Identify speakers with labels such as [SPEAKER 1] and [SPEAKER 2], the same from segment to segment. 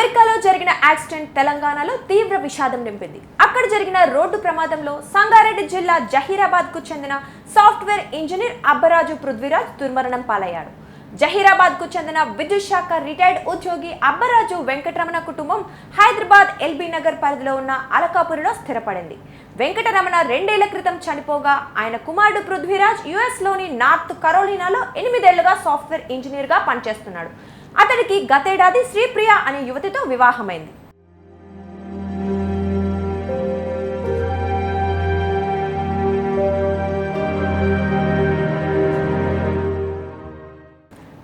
[SPEAKER 1] అమెరికాలో జరిగిన యాక్సిడెంట్ తెలంగాణలో తీవ్ర విషాదం నింపింది. అక్కడ జరిగిన రోడ్డు ప్రమాదంలో సంగారెడ్డి జిల్లా జహీరాబాద్ కు చెందిన సాఫ్ట్వేర్ ఇంజనీర్ అబ్బరాజు పృథ్వీరాజ్ దుర్మరణం పాలయ్యాడు. జహీరాబాద్ కు చెందిన విద్యుత్ శాఖ రిటైర్డ్ ఉద్యోగి అబ్బరాజు వెంకటరమణ కుటుంబం హైదరాబాద్ ఎల్బీ నగర్ పరిధిలో ఉన్న అలకాపురిలో స్థిరపడింది. వెంకటరమణ 2 ఏళ్ల క్రితం చనిపోగా ఆయన కుమారుడు పృథ్వీరాజ్ యుఎస్ లోని నార్త్ కరోలినాలో 8 ఏళ్లుగా సాఫ్ట్వేర్ ఇంజనీర్ గా పనిచేస్తున్నాడు. అతడికి గతేడాది శ్రీప్రియ అనే యువతితో వివాహమైంది.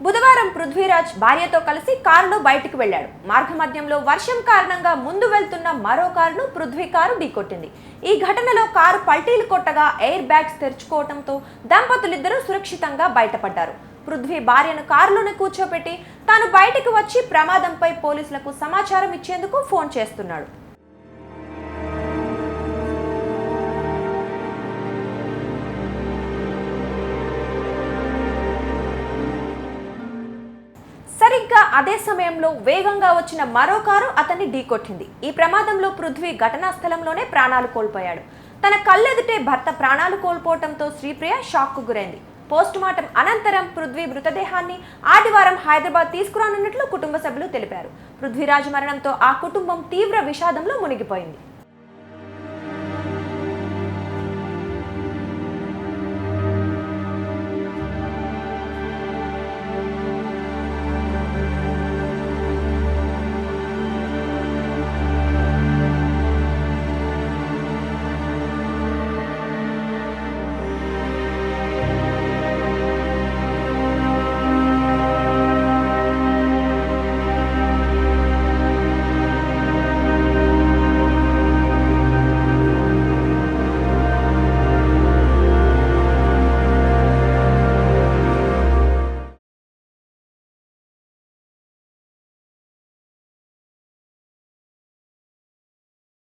[SPEAKER 1] బుధవారం పృథ్వీరాజ్ భార్యతో కలిసి కారులో బయటికి వెళ్లాడు. మార్గమధ్యంలో వర్షం కారణంగా ముందు వెళ్తున్న మరో కారును పృథ్వీ కారు ఢీకొట్టింది. ఈ ఘటనలో కారు పల్టీలు కొట్టగా ఎయిర్ బ్యాగ్స్ తెరుచుకోవడంతో దంపతులిద్దరూ సురక్షితంగా బయటపడ్డారు. పృథ్వీ భార్యను కారులోనే కూర్చోపెట్టి తాను బయటికి వచ్చి ప్రమాదంపై పోలీసులకు సమాచారం ఇచ్చేందుకు ఫోన్ చేస్తున్నాడు. సరిగ్గా అదే సమయంలో వేగంగా వచ్చిన మరో కారు అతన్ని ఢీకొట్టింది. ఈ ప్రమాదంలో పృథ్వీ ఘటనా స్థలంలోనే ప్రాణాలు కోల్పోయాడు. తన కళ్ళెదుటే భర్త ప్రాణాలు కోల్పోవడంతో శ్రీప్రియ షాక్ కు గురైంది. పోస్టుమార్టం అనంతరం పృథ్వీ మృతదేహాన్ని ఆదివారం హైదరాబాద్ తీసుకురానున్నట్లు కుటుంబ సభ్యులు తెలిపారు. పృథ్వీరాజ్ మరణంతో ఆ కుటుంబం తీవ్ర విషాదంలో మునిగిపోయింది.